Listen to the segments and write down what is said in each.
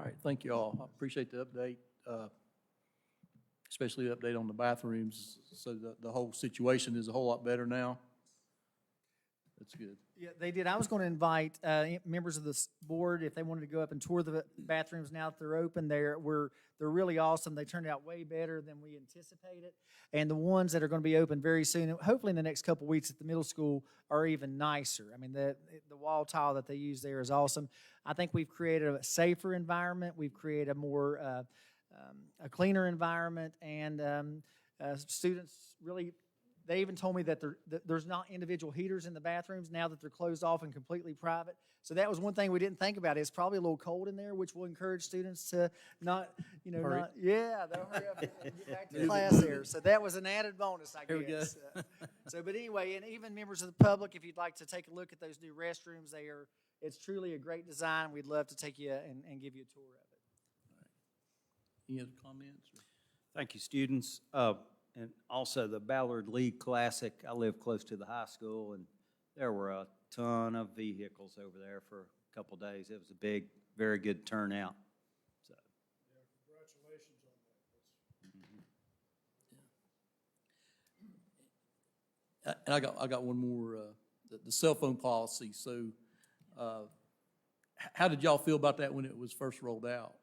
right, thank you all. I appreciate the update, especially the update on the bathrooms. So the whole situation is a whole lot better now. That's good. Yeah, they did. I was going to invite members of this board if they wanted to go up and tour the bathrooms now that they're open. They're really awesome. They turned out way better than we anticipated. And the ones that are going to be open very soon, hopefully in the next couple of weeks at the middle school, are even nicer. I mean, the wall tile that they use there is awesome. I think we've created a safer environment. We've created a more a cleaner environment, and students really. They even told me that there's not individual heaters in the bathrooms now that they're closed off and completely private. So that was one thing we didn't think about. It's probably a little cold in there, which will encourage students to not, they'll hurry up and get back to class there. So that was an added bonus, I guess. But anyway, and even members of the public, if you'd like to take a look at those new restrooms, it's truly a great design. We'd love to take you and give you a tour of it. All right. Any other comments? Thank you, students. And also the Ballard League Classic, I live close to the high school, and there were a ton of vehicles over there for a couple of days. It was a big, very good turnout. So. Yeah, congratulations on that. And I got one more, the cell phone policy. So how did y'all feel about that when it was first rolled out?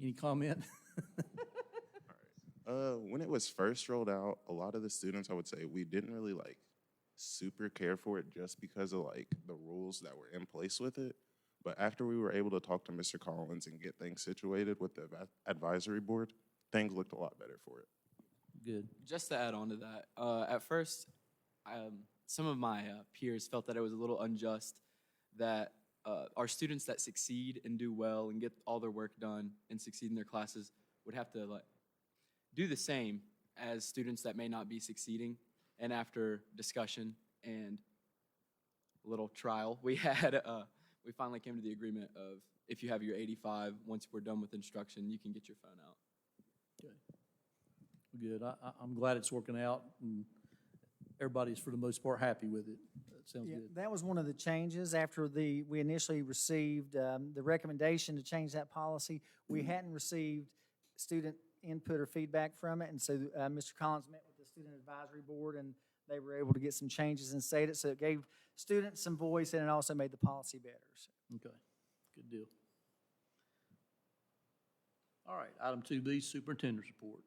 Any comment? When it was first rolled out, a lot of the students, I would say, we didn't really super care for it just because of the rules that were in place with it. But after we were able to talk to Mr. Collins and get things situated with the advisory board, things looked a lot better for it. Good. Just to add on to that, at first, some of my peers felt that it was a little unjust that our students that succeed and do well and get all their work done and succeed in their classes would have to do the same as students that may not be succeeding. And after discussion and a little trial, we finally came to the agreement of if you have your 85, once we're done with instruction, you can get your phone out. Okay. Good. I'm glad it's working out, and everybody's for the most part happy with it. That sounds good. That was one of the changes after we initially received the recommendation to change that policy. We hadn't received student input or feedback from it, and so Mr. Collins met with the student advisory board, and they were able to get some changes and say it, so it gave students some voice, and it also made the policy better. So. Okay, good deal. All right, item 2B, superintendent's report.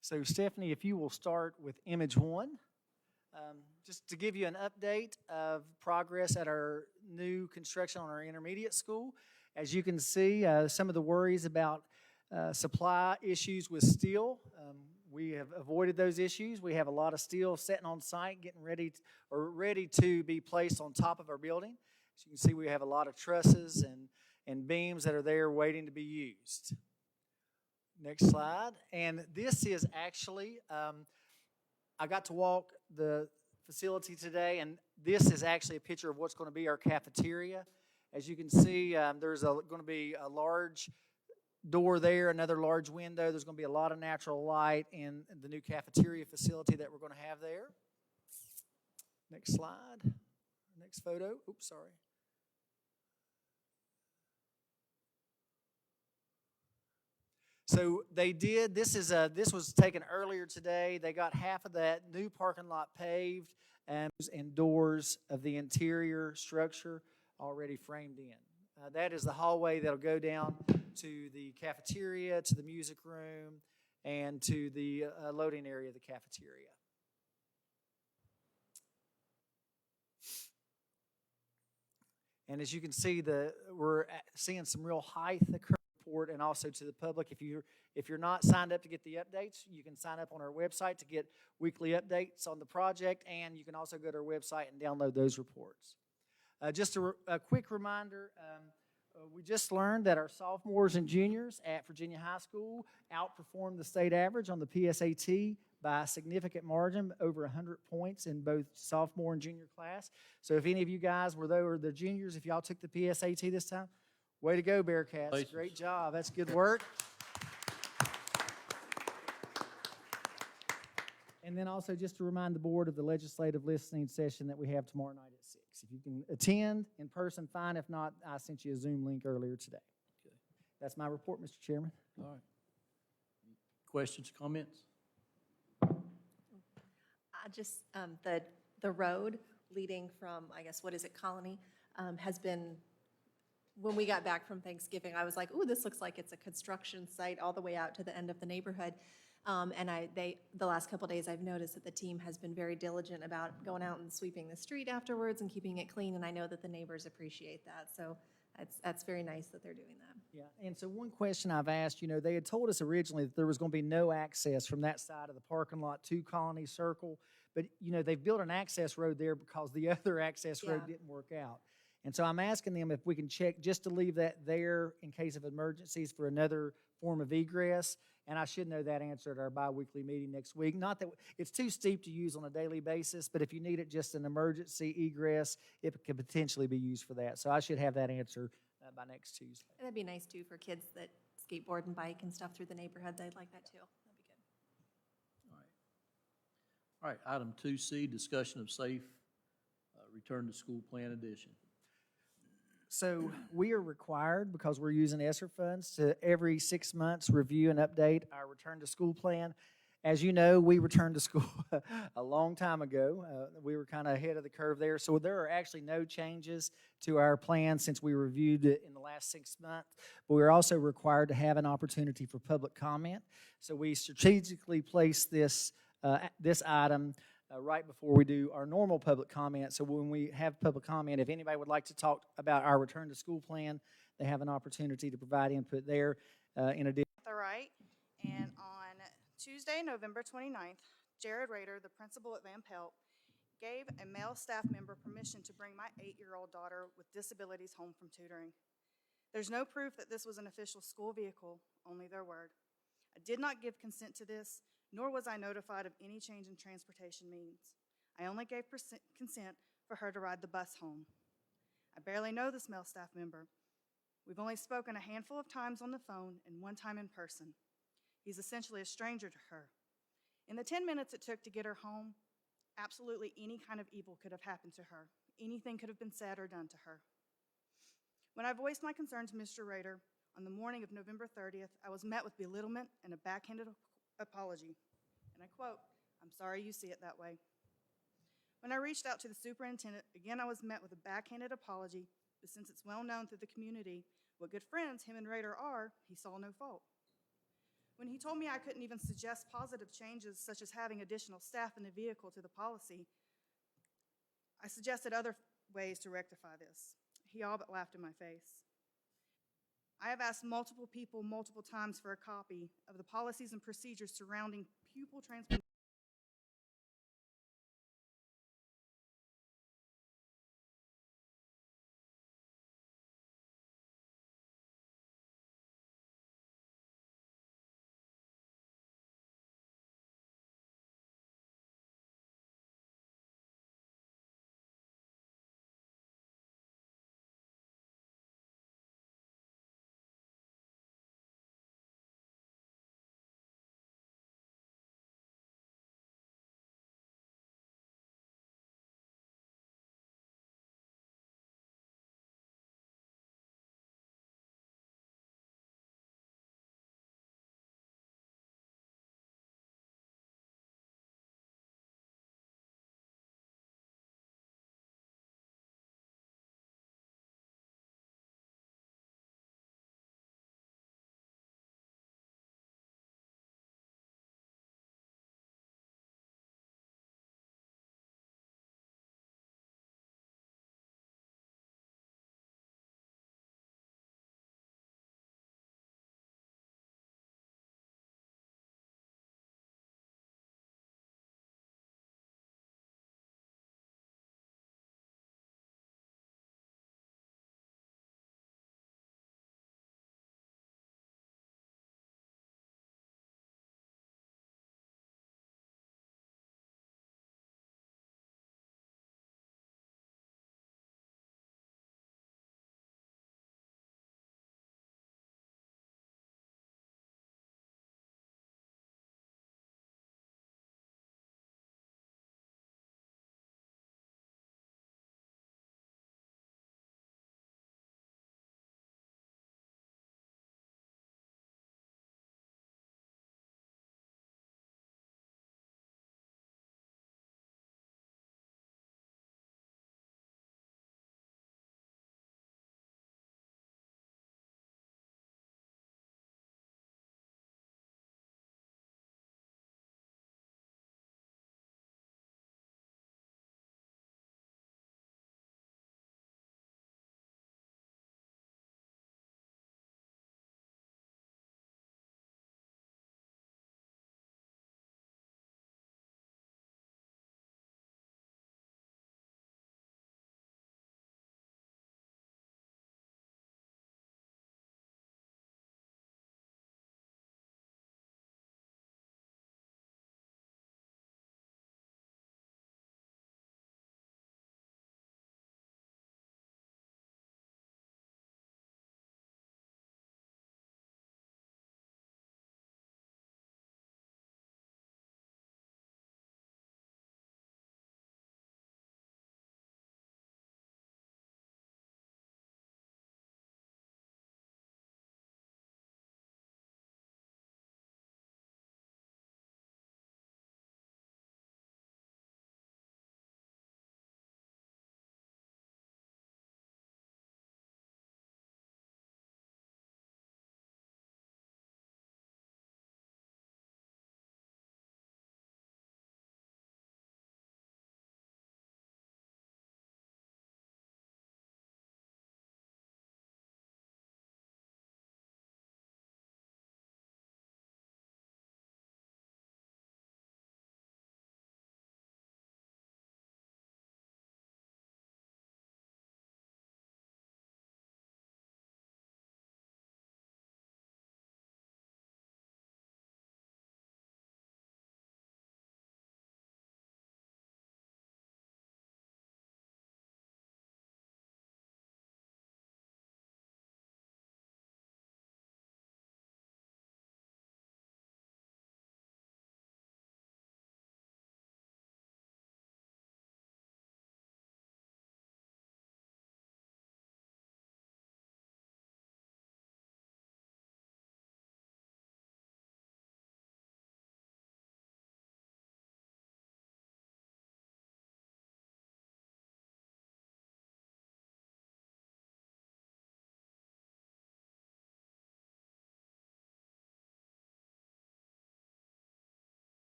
So Stephanie, if you will start with image 1, just to give you an update of progress at our new construction on our intermediate school. As you can see, some of the worries about supply issues with steel, we have avoided those issues. We have a lot of steel sitting on site, getting ready to be placed on top of our building. As you can see, we have a lot of trusses and beams that are there waiting to be used. Next slide. And this is actually, I got to walk the facility today, and this is actually a picture of what's going to be our cafeteria. As you can see, there's going to be a large door there, another large window. There's going to be a lot of natural light in the new cafeteria facility that we're going to have there. Next slide. Next photo. Oops, sorry. So they did, this was taken earlier today. They got half of that new parking lot paved and doors of the interior structure already framed in. That is the hallway that'll go down to the cafeteria, to the music room, and to the loading area of the cafeteria. And as you can see, we're seeing some real height occur. And also to the public, if you're not signed up to get the updates, you can sign up on our website to get weekly updates on the project, and you can also go to our website and download those reports. Just a quick reminder, we just learned that our sophomores and juniors at Virginia High School outperformed the state average on the PSAT by a significant margin, over 100 points in both sophomore and junior class. So if any of you guys were the juniors, if y'all took the PSAT this time, way to go, Bearcats. Great job. That's good work. And then also just to remind the board of the legislative listening session that we have tomorrow night at 6. If you can attend in person, fine. If not, I sent you a Zoom link earlier today. Okay. That's my report, Mr. Chairman. All right. Questions, comments? I just, the road leading from, I guess, what is it, Colony, has been, when we got back from Thanksgiving, I was like, ooh, this looks like it's a construction site all the way out to the end of the neighborhood. And the last couple days, I've noticed that the team has been very diligent about going out and sweeping the street afterwards and keeping it clean, and I know that the neighbors appreciate that. So that's very nice that they're doing that. Yeah, and so one question I've asked, they had told us originally that there was going to be no access from that side of the parking lot to Colony Circle, but, they've built an access road there because the other access road Yeah. didn't work out. And so I'm asking them if we can check just to leave that there in case of emergencies for another form of egress, and I should know that answer at our bi-weekly meeting next week. Not that it's too steep to use on a daily basis, but if you need it just an emergency egress, it could potentially be used for that. So I should have that answer by next Tuesday. And that'd be nice too for kids that skateboard and bike and stuff through the neighborhood. They'd like that too. That'd be good. All right, item 2C, discussion of safe return to school plan addition. So we are required, because we're using ESSER funds, to every 6 months review and update our return to school plan. As you know, we returned to school a long time ago. We were kind of ahead of the curve there. So there are actually no changes to our plan since we reviewed it in the last 6 months. But we're also required to have an opportunity for public comment. So we strategically placed this item right before we do our normal public comment. So when we have public comment, if anybody would like to talk about our return to school plan, they have an opportunity to provide input there. In addition, The right, and on Tuesday, November 29th, Jared Rader, the principal at Van Pelt, gave a male staff member permission to bring my 8-year-old daughter with disabilities home from tutoring. There's no proof that this was an official school vehicle, only their word. I did not give consent to this, nor was I notified of any change in transportation means. I only gave consent for her to ride the bus home. I barely know this male staff member. We've only spoken a handful of times on the phone and one time in person. He's essentially a stranger to her. In the 10 minutes it took to get her home, absolutely any kind of evil could have happened to her. Anything could have been said or done to her. When I voiced my concern to Mr. Rader on the morning of November 30th, I was met with belittlement and a backhanded apology. And I quote, "I'm sorry you see it that way." When I reached out to the superintendent, again I was met with a backhanded apology, but since it's well known through the community what good friends him and Rader are, he saw no fault. When he told me I couldn't even suggest positive changes such as having additional staff in the vehicle to the policy, I suggested other ways to rectify this. He all but laughed in my face. I have asked multiple people multiple times for a copy of the policies and procedures surrounding pupil transportation.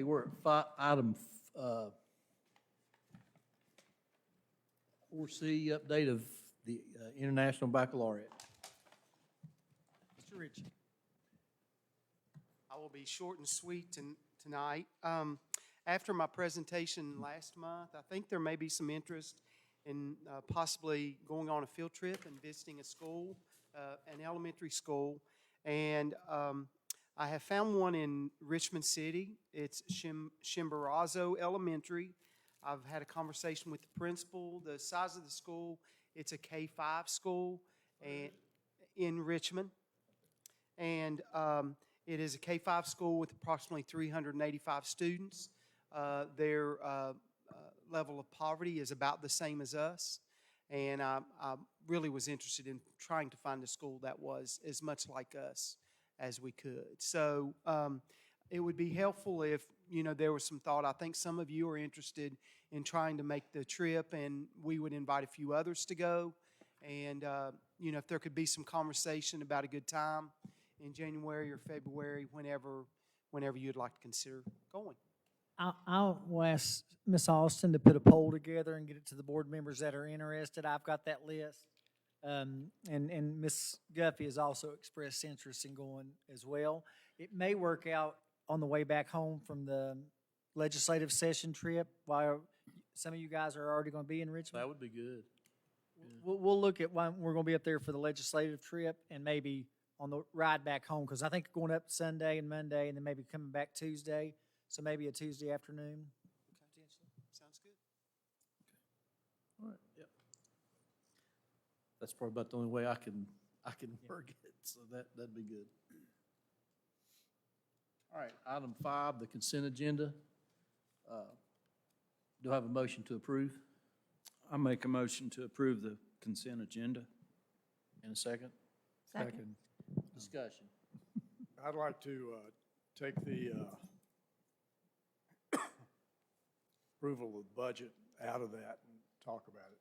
Hey, we're at item 4C, update of the International Baccalaureate. Mr. Ritchie. I will be short and sweet tonight. After my presentation last month, I think there may be some interest in possibly going on a field trip and visiting a school, an elementary school. And I have found one in Richmond City. It's Chimborazo Elementary. I've had a conversation with the principal. The size of the school, it's a K-5 school and in Richmond. And it is a K-5 school with approximately 385 students. Their level of poverty is about the same as us. And I really was interested in trying to find a school that was as much like us as we could. So it would be helpful if, there was some thought. I think some of you are interested in trying to make the trip, and we would invite a few others to go. And, if there could be some conversation about a good time in January or February, whenever you'd like to consider going. I'll ask Ms. Austin to put a poll together and get it to the board members that are interested. I've got that list. And Ms. Guffey has also expressed interest in going as well. It may work out on the way back home from the legislative session trip, while some of you guys are already going to be in Richmond. That would be good. We'll look at when we're going to be up there for the legislative trip and maybe on the ride back home, because I think going up Sunday and Monday and then maybe coming back Tuesday. So maybe a Tuesday afternoon. Sounds good. All right, yep. That's probably about the only way I can work it, so that'd be good. All right, item 5, the consent agenda. Do I have a motion to approve? I make a motion to approve the consent agenda. In a second? Second. Discussion. I'd like to take the approval of the budget out of that and talk about it.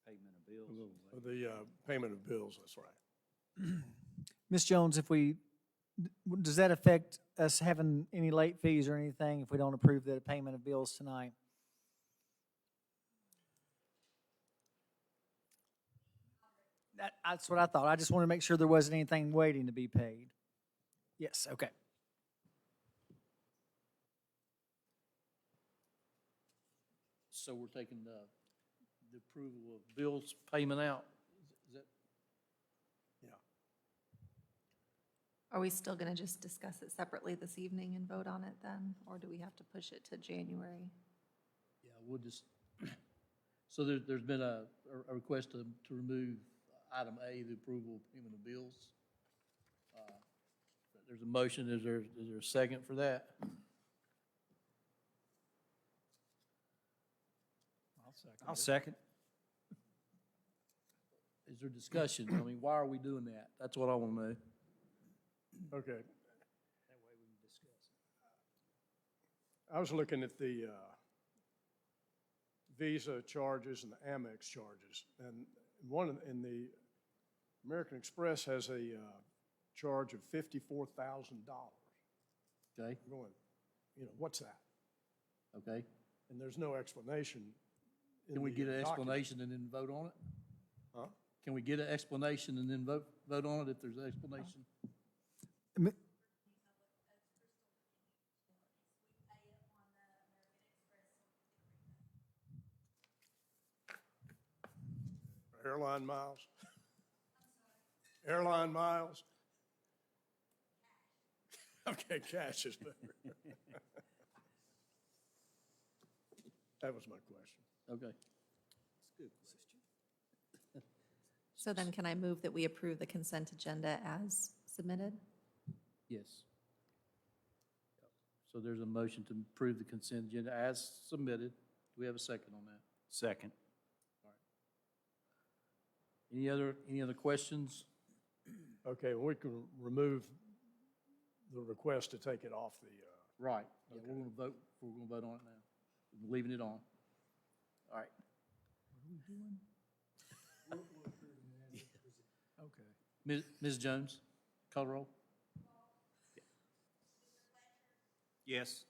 Payment of bills. The payment of bills, that's right. Ms. Jones, does that affect us having any late fees or anything if we don't approve the payment of bills tonight? That's what I thought. I just want to make sure there wasn't anything waiting to be paid. Yes, okay. So we're taking the approval of bills payment out? Is that? Yeah. Are we still going to just discuss it separately this evening and vote on it then? Or do we have to push it to January? Yeah, we'll just, so there's been a request to remove item A, the approval of payment of bills. There's a motion. Is there a second for that? I'll second. Is there discussion? I mean, why are we doing that? That's what I want to know. Okay. I was looking at the Visa charges and the Amex charges, and the American Express has a charge of $54,000. Okay, I'm going, what's that? okay. And there's no explanation. in Can we the get an document. explanation and then vote on it? Huh? Can we get an explanation and then vote on it if there's an explanation? Airline miles? Airline miles? Okay, cash is better. That was my question. Okay. So then can I move that we approve the consent agenda as submitted? Yes. So there's a motion to approve the consent agenda as submitted. Do we have a second on that? Second. Any other questions? Okay, we can remove the request to take it off the, Right. Yeah, Okay. we're gonna vote on it now. We're leaving it on. All right. Okay. Ms. Jones, call the roll. Yes.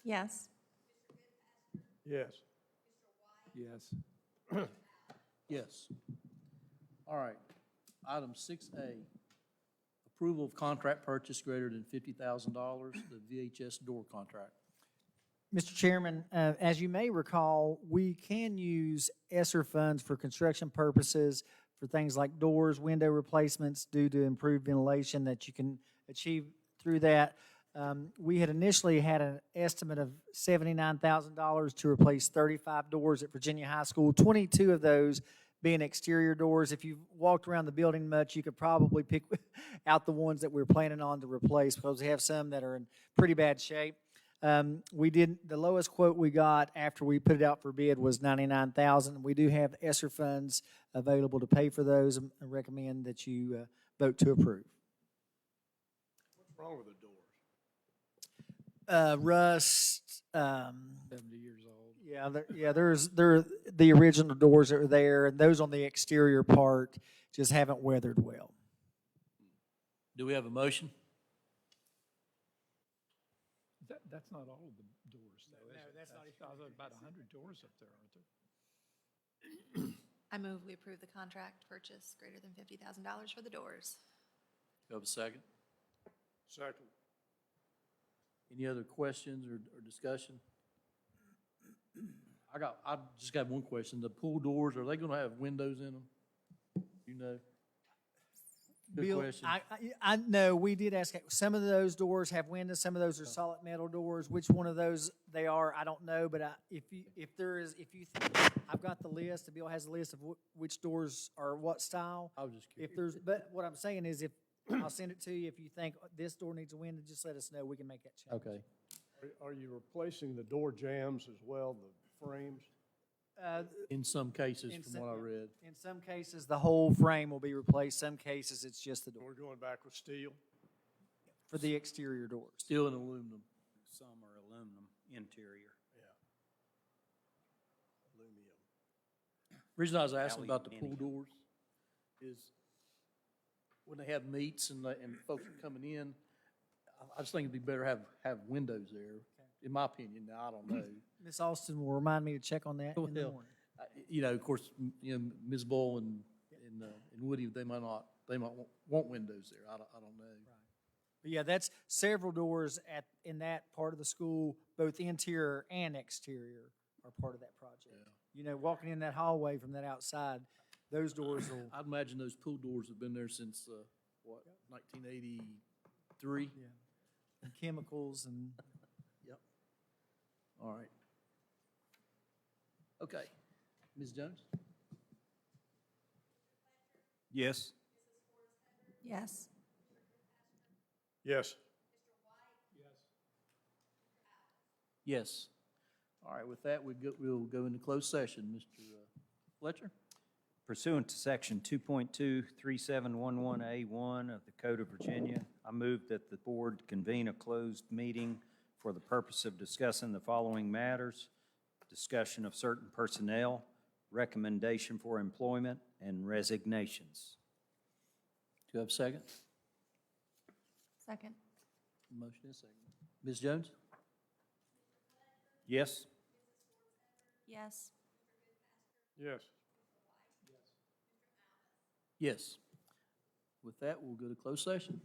Yes. Yes. Yes. Yes. All right. Item 6A, approval of contract purchase greater than $50,000, the VHS door contract. Mr. Chairman, as you may recall, we can use ESSER funds for construction purposes for things like doors, window replacements due to improved ventilation that you can achieve through that. We had initially had an estimate of $79,000 to replace 35 doors at Virginia High School, 22 of those being exterior doors. If you've walked around the building much, you could probably pick out the ones that we're planning on to replace because we have some that are in pretty bad shape. The lowest quote we got after we put it out for bid was $99,000. We do have ESSER funds available to pay for those and recommend that you vote to approve. What's wrong with the doors? Rust. 70 years old. Yeah, they're the original doors that are there, and those on the exterior part just haven't weathered well. Do we have a motion? That's not all of the doors, though, is it? That's about 100 doors up there, aren't there? I move we approve the contract purchase greater than $50,000 for the doors. Do you have a second? Second. Any other questions or discussion? I just got one question. The pool doors, are they gonna have windows in them? You know? Good Bill, question. I know, we did ask, some of those doors have windows, some of those are solid metal doors. Which one of those they are, I don't know, but I've got the list, Bill has a list of which doors are what style. I was just curious. But what I'm saying is I'll send it to you, if you think this door needs a window, just let us know, we can make that change. Okay. Are you replacing the door jambs as well, the frames? In some cases, In from some- what I read. In some cases, the whole frame will be replaced, some cases, it's just the door, We're going back with steel? for the exterior doors. Steel and aluminum. Some are aluminum interior. Yeah. Aluminum. Reason I was asking about the pool Aluminium. doors is when they have meets and folks are coming in, I just think it'd be better have windows there, in my opinion. Now, I don't know. Ms. Austin will remind me to check on that in the Well, morning. You know, of course, Ms. Bull and Woody, they might want windows there. I don't know. But yeah, that's several doors in that part of the school, both interior and exterior are part of that project. Yeah. You know, walking in that hallway from that outside, those doors will, I'd imagine those pool doors have been there since, 1983? yeah, and chemicals and, Yep. All right. Okay. Ms. Jones? Yes. Yes. Yes. Yes. All right, with that, we'll go into closed session. Mr. Fletcher? Pursuant to Section 2.23711A1 of the Code of Virginia, I move that the board convene a closed meeting for the purpose of discussing the following matters: discussion of certain personnel, recommendation for employment, and resignations. Do you have a second? Second. Motion is second. Ms. Jones? Yes? Yes. Yes. Yes. With that, we'll go to closed session.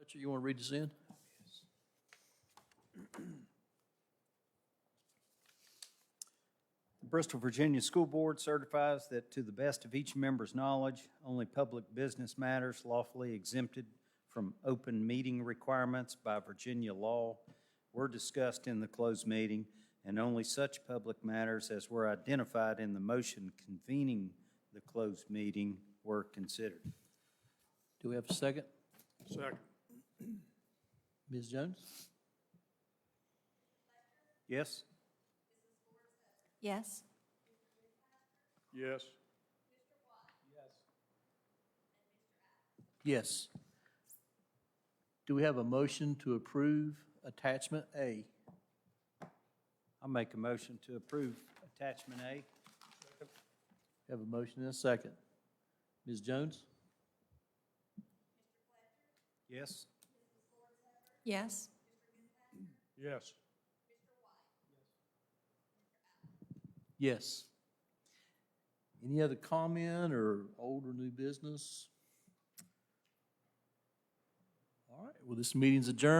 Fletcher, you want to read this in? The Bristol, Virginia School Board certifies that to the best of each member's knowledge, only public business matters lawfully exempted from open meeting requirements by Virginia law were discussed in the closed meeting, and only such public matters as were identified in the motion convening the closed meeting were considered. Do we have a second? Second. Ms. Jones? Yes? Yes. Yes. Yes. Do we have a motion to approve attachment A? I'll make a motion to approve attachment A. Have a motion and a second. Ms. Jones? Yes? Yes. Yes. Yes. Any other comment or old or new business? All right, well, this meeting's adjourned.